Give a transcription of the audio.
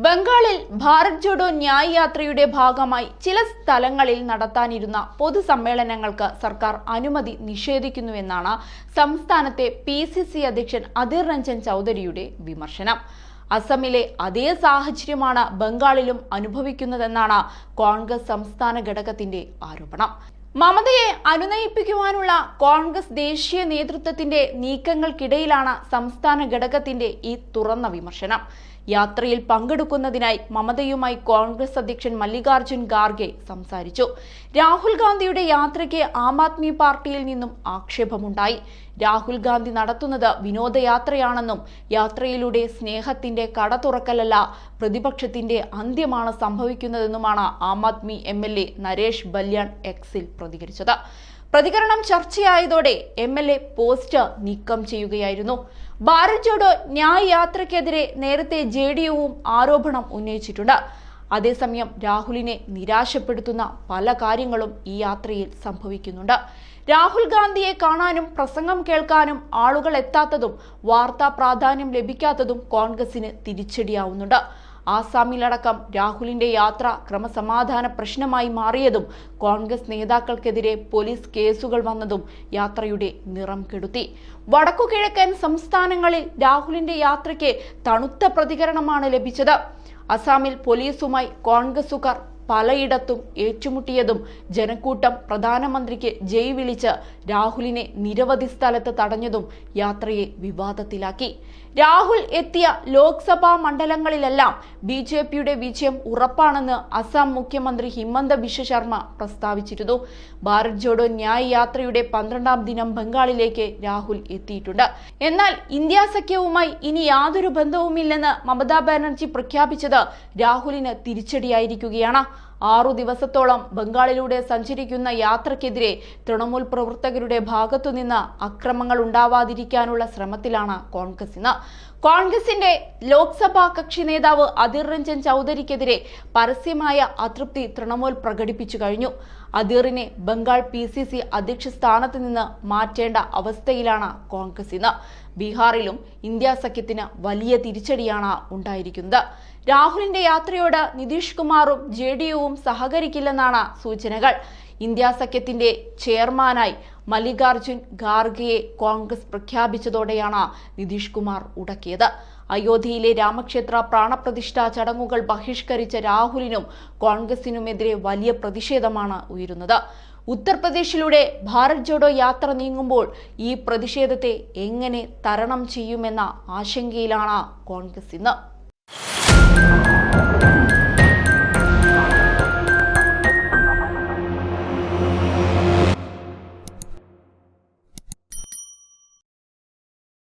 ബംഗാളിൽ ഭാരത് ജോഡോ ന്യായ് യാത്രയുടെ ഭാഗമായി ചില സ്ഥലങ്ങളിൽ നടത്താനിരുന്ന പൊതുസമ്മേളനങ്ങൾക്ക് സർക്കാർ അനുമതി നിഷേധിക്കുന്നുവെന്നാണ് സംസ്ഥാനത്തെ PCC അധ്യക്ഷൻ അധീർ രഞ്ജൻ ചൗധരിയുടെ വിമർശനം. അസമിലെ അതേ സാഹചര്യമാണ് ബംഗാളിലും അനുഭവിക്കുന്നതെന്നാണ് കോൺഗ്രസ് സംസ്ഥാന ഘടകത്തിന്റെ ആരോപണം. മമതയെ അനുനയിപ്പിക്കുവാനുള്ള കോൺഗ്രസ് ദേശീയ നേതൃത്വത്തിന്റെ നീക്കങ്ങൾക്കിടയിലാണ് സംസ്ഥാന ഘടകത്തിന്റെ ഈ തുറന്ന വിമർശനം. യാത്രയിൽ പങ്കെടുക്കുന്നതിനായി മമതയുമായി കോൺഗ്രസ് അധ്യക്ഷൻ മല്ലികാർജുൻ ഖാർഗെ സംസാരിച്ചു. രാഹുൽ ഗാന്ധിയുടെ യാത്രയ്ക്ക് ആം ആദ്മി പാർട്ടിയിൽ നിന്നും ആക്ഷേപമുണ്ടായി. രാഹുൽ ഗാന്ധി നടത്തുന്നത് വിനോദയാത്രയാണെന്നും യാത്രയിലൂടെ സ്നേഹത്തിന്റെ കട തുറക്കലല്ല പ്രതിപക്ഷത്തിന്റെ അന്ത്യമാണ് സംഭവിക്കുന്നതെന്നുമാണ് ആം ആദ്മി MLA നരേഷ് ബല്യാൺ എക്സിൽ പ്രതികരിച്ചത്. പ്രതികരണം ചർച്ചയായതോടെ MLA പോസ്റ്റ് നീക്കം ചെയ്യുകയായിരുന്നു. ഭാരത് ജോഡോ ന്യായ് യാത്രയ്ക്കെതിരെ നേരത്തെ JDUവും ആരോപണം ഉന്നയിച്ചിട്ടുണ്ട്. അതേസമയം രാഹുലിനെ നിരാശപ്പെടുത്തുന്ന പല കാര്യങ്ങളും ഈ യാത്രയിൽ സംഭവിക്കുന്നുണ്ട്. രാഹുൽ ഗാന്ധിയെ കാണാനും പ്രസംഗം കേൾക്കാനും ആളുകൾ എത്താത്തതും വാർത്താ പ്രാധാന്യം ലഭിക്കാത്തതും കോൺഗ്രസിന് തിരിച്ചടിയാവുന്നുണ്ട്. ആസാമിലടക്കം രാഹുലിന്റെ യാത്ര ക്രമസമാധാന പ്രശ്നമായി മാറിയതും കോൺഗ്രസ് നേതാക്കൾക്കെതിരെ പോലീസ് കേസുകൾ വന്നതും യാത്രയുടെ നിറം കെടുത്തി. വടക്കുകിഴക്കൻ സംസ്ഥാനങ്ങളിൽ രാഹുലിന്റെ യാത്രയ്ക്ക് തണുത്ത പ്രതികരണമാണ് ലഭിച്ചത്. അസാമിൽ പോലീസുമായി കോൺഗ്രസുകാർ പലയിടത്തും ഏറ്റുമുട്ടിയതും ജനക്കൂട്ടം പ്രധാനമന്ത്രിക്ക് ജയ് വിളിച്ച് രാഹുലിനെ നിരവധി സ്ഥലത്ത് തടഞ്ഞതും യാത്രയെ വിവാദത്തിലാക്കി. രാഹുൽ എത്തിയ ലോക്സഭാ മണ്ഡലങ്ങളിലെല്ലാം BJPയുടെ വിജയം ഉറപ്പാണെന്ന് അസം മുഖ്യമന്ത്രി ഹിമന്ത ബിശ്വ ശർമ്മ പ്രസ്താവിച്ചിരുന്നു. ഭാരത് ജോഡോ ന്യായ് യാത്രയുടെ 12ാം ദിനം ബംഗാളിലേക്ക് രാഹുൽ എത്തിയിട്ടുണ്ട്. എന്നാൽ ഇന്ത്യ സഖ്യവുമായി ഇനി യാതൊരു ബന്ധവുമില്ലെന്ന് മമതാ ബാനർജി പ്രഖ്യാപിച്ചത് രാഹുലിന് തിരിച്ചടിയായിരിക്കുകയാണ്. 6 ദിവസത്തോളം ബംഗാളിലൂടെ സഞ്ചരിക്കുന്ന യാത്രയ്ക്കെതിരെ തൃണമൂൽ പ്രവർത്തകരുടെ ഭാഗത്തുനിന്ന് അക്രമങ്ങൾ ഉണ്ടാവാതിരിക്കാനുള്ള ശ്രമത്തിലാണ് കോൺഗ്രസ് ഇന്ന്. കോൺഗ്രസിന്റെ ലോക്സഭാ കക്ഷി നേതാവ് അധീർ രഞ്ജൻ ചൗധരിക്കെതിരെ പരസ്യമായ അതൃപ്തി തൃണമൂൽ പ്രകടിപ്പിച്ചു കഴിഞ്ഞു. അധീറിനെ ബംഗാൾ PCC അധ്യക്ഷ സ്ഥാനത്ത് നിന്ന് മാറ്റേണ്ട അവസ്ഥയിലാണ് കോൺഗ്രസ് ഇന്ന്. ബീഹാറിലും ഇന്ത്യ സഖ്യത്തിന് വലിയ തിരിച്ചടിയാണ് ഉണ്ടായിരിക്കുന്നത്. രാഹുലിന്റെ യാത്രയോട് നിതീഷ് കുമാറും JDUവും സഹകരിക്കില്ലെന്നാണ് സൂചനകൾ. ഇന്ത്യ സഖ്യത്തിന്റെ ചെയർമാനായി മല്ലികാർജുൻ ഖാർഗെയെ കോൺഗ്രസ് പ്രഖ്യാപിച്ചതോടെയാണ് നിതീഷ് കുമാർ ഉടക്കിയത്. അയോധ്യയിലെ രാമക്ഷേത്ര പ്രാണപ്രതിഷ്ഠാ ചടങ്ങുകൾ ബഹിഷ്കരിച്ച രാഹുലിനും കോൺഗ്രസിനുമെതിരെ വലിയ പ്രതിഷേധമാണ് ഉയരുന്നത്. ഉത്തർപ്രദേശിലൂടെ ഭാരത് ജോഡോ യാത്ര നീങ്ങുമ്പോൾ ഈ പ്രതിഷേധത്തെ എങ്ങനെ തരണം ചെയ്യുമെന്ന ആശങ്കയിലാണ് കോൺഗ്രസ് ഇന്ന്.